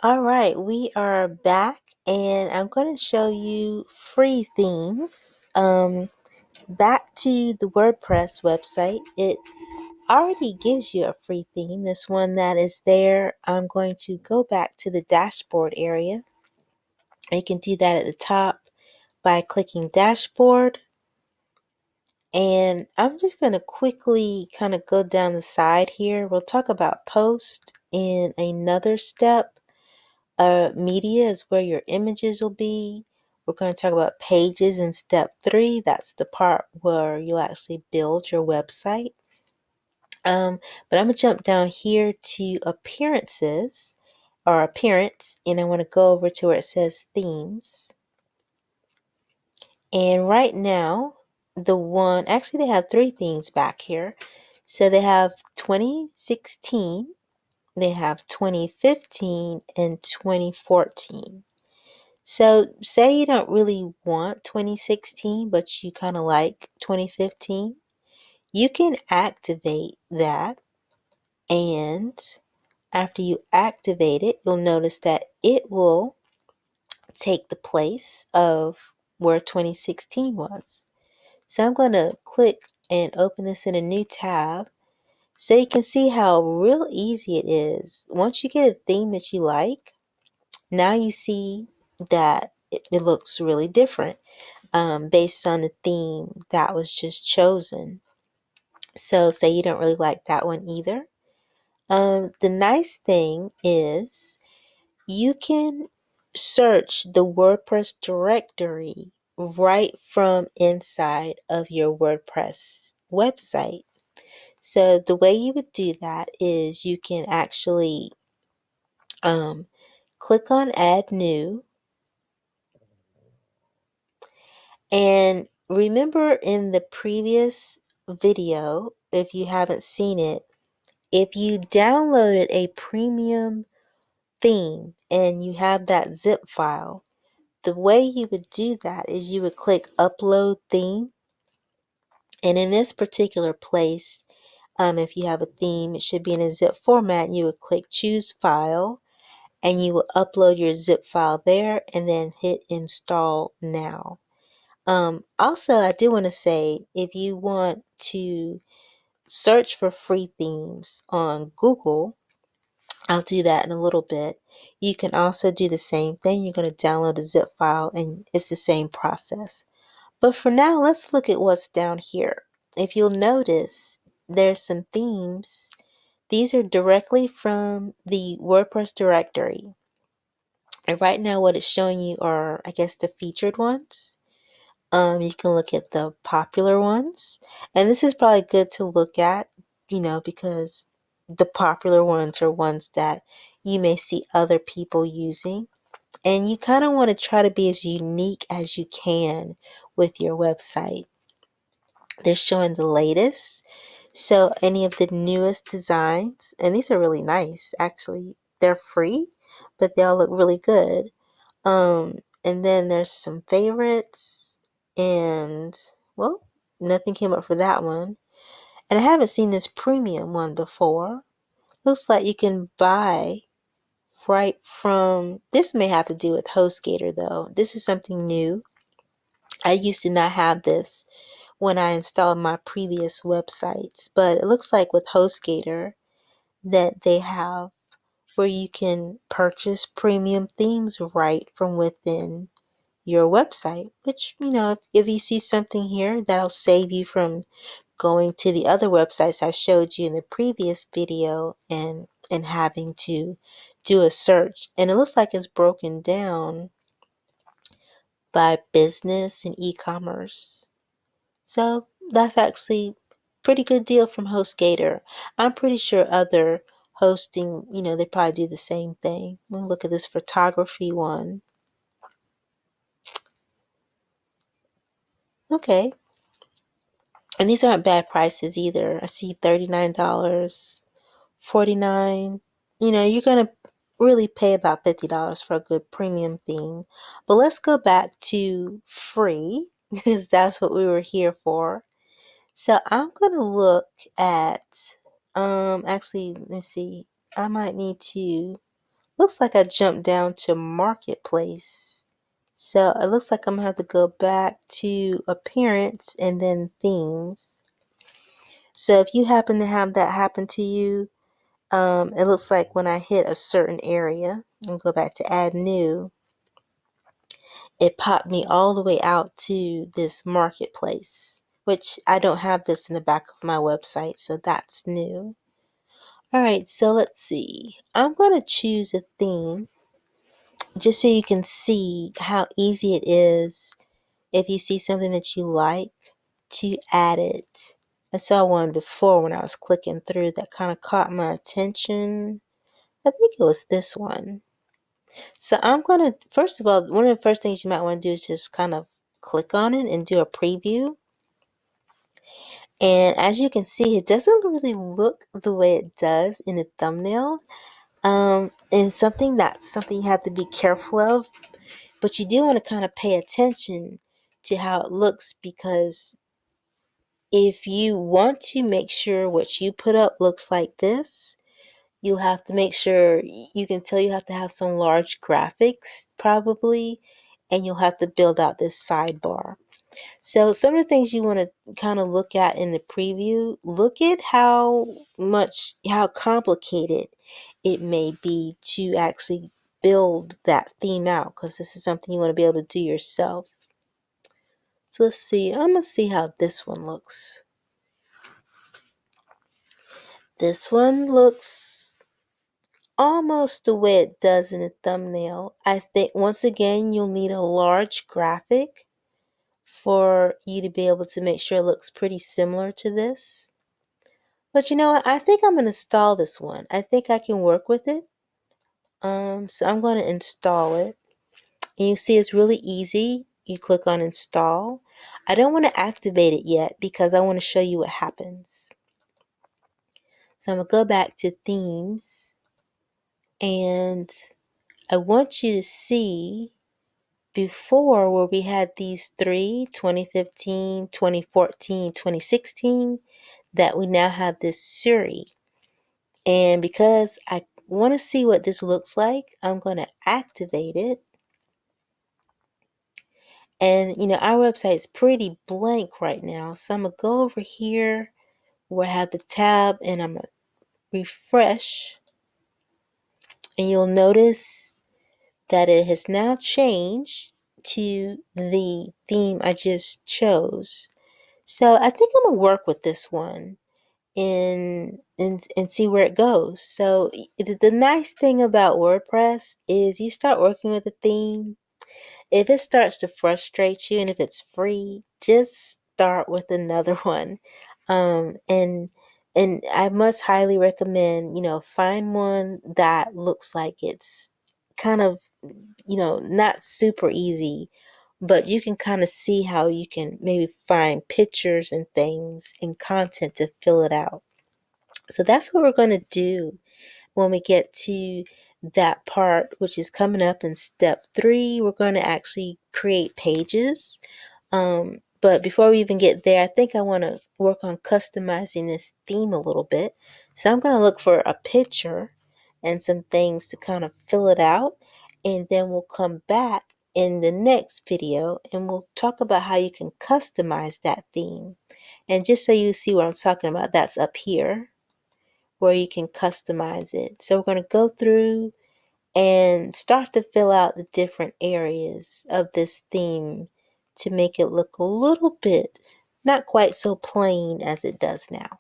All right, we are back and I'm going to show you free themes. Back to the WordPress website. It already gives you a free theme. This one that is there, I'm going to go back to the dashboard area. You can do that at the top by clicking dashboard. And I'm just going to quickly kind of go down the side here. We'll talk about post in another step. Media is where your images will be. We're going to talk about pages in step 3. That's the part where you'll actually build your website. But I'm going to jump down here to appearances or appearance, and I want to go over to where it says themes. And right now, they have 3 themes back here. So they have 2016, they have 2015, and 2014. So say you don't really want 2016, but you kind of like 2015, you can activate that. And after you activate it, you'll notice that it will take the place of where 2016 was. So I'm going to click and open this in a new tab so you can see how real easy it is. Once you get a theme that you like, now you see that it looks really different. Based on the theme that was just chosen. So, say you don't really like that one either. The nice thing is you can search the WordPress directory right from inside of your WordPress website. So, the way you would do that is you can actually click on Add New. And remember in the previous video, if you haven't seen it, if you downloaded a premium theme and you have that zip file, the way you would do that is you would click Upload Theme. And in this particular place, if you have a theme, it should be in a zip format. And you would click Choose File and you will upload your zip file there and then hit Install Now. Also, I do want to say if you want to search for free themes on Google, I'll do that in a little bit. You can also do the same thing. You're going to download a zip file and it's the same process. But for now, let's look at what's down here. If you'll notice, there's some themes. These are directly from the WordPress directory. And right now, what it's showing you are, I guess, the featured ones. You can look at the popular ones. And this is probably good to look at, because the popular ones are ones that you may see other people using. And you kind of want to try to be as unique as you can with your website. They're showing the latest. So any of the newest designs, and these are really nice, actually. They're free, but they all look really good. And then there's some favorites, and well, nothing came up for that one. And I haven't seen this premium one before. Looks like you can buy right from, this may have to do with HostGator though. This is something new. I used to not have this when I installed my previous websites, but it looks like with HostGator that they have where you can purchase premium themes right from within your website, which, if you see something here, that'll save you from going to the other websites I showed you in the previous video and having to do a search. And it looks like it's broken down by business and e-commerce. So that's actually pretty good deal from HostGator. I'm pretty sure other hosting, they probably do the same thing. We'll look at this photography one. Okay. And these aren't bad prices either. I see $39, $49. You're going to really pay about $50 for a good premium theme. But let's go back to free because that's what we were here for. So I'm going to look at, actually, let's see. I might need to looks like I jumped down to Marketplace. So it looks like I'm gonna have to go back to Appearance and then Themes. So if you happen to have that happen to you, it looks like when I hit a certain area and go back to Add New, it popped me all the way out to this Marketplace, which I don't have this in the back of my website, so that's new. All right, so let's see. I'm going to choose a theme just so you can see how easy it is if you see something that you like to add it. I saw one before when I was clicking through that kind of caught my attention. I think it was this one. So I'm going to, first of all, one of the first things you might want to do is just kind of click on it and do a preview. And as you can see, it doesn't really look the way it does in the thumbnail. And that's something you have to be careful of, but you do want to kind of pay attention to how it looks, because if you want to make sure what you put up looks like this, you'll have to make sure, you can tell you have to have some large graphics probably, and you'll have to build out this sidebar. So some of the things you want to kind of look at in the preview, look at how complicated it may be to actually build that theme out, because this is something you want to be able to do yourself. So let's see, I'm going to see how this one looks. This one looks almost the way it does in the thumbnail. I think once again, you'll need a large graphic for you to be able to make sure it looks pretty similar to this. But you know what? I think I'm going to install this one. I think I can work with it. So I'm going to install it. And you see it's really easy. You click on install. I don't want to activate it yet because I want to show you what happens. So I'm going to go back to themes, and I want you to see before where we had these three, 2015, 2014, 2016, that we now have this Suri. And because I want to see what this looks like, I'm going to activate it. And you know, our website's pretty blank right now. So I'm going to go over here where I have the tab, and I'm going to refresh. And you'll notice that it has now changed to the theme I just chose. So I think I'm going to work with this one and see where it goes. So the nice thing about WordPress is you start working with a theme. If it starts to frustrate you and if it's free, just start with another one. Um, and and I must highly recommend, find one that looks like it's kind of, not super easy, but you can kind of see how you can maybe find pictures and things and content to fill it out. So that's what we're going to do when we get to that part, which is coming up in step 3. We're going to actually create pages. But before we even get there, I think I want to work on customizing this theme a little bit. So I'm going to look for a picture and some things to kind of fill it out. And then we'll come back in the next video and we'll talk about how you can customize that theme. And just so you see what I'm talking about, that's up here where you can customize it. So we're going to go through and start to fill out the different areas of this theme to make it look a little bit not quite so plain as it does now.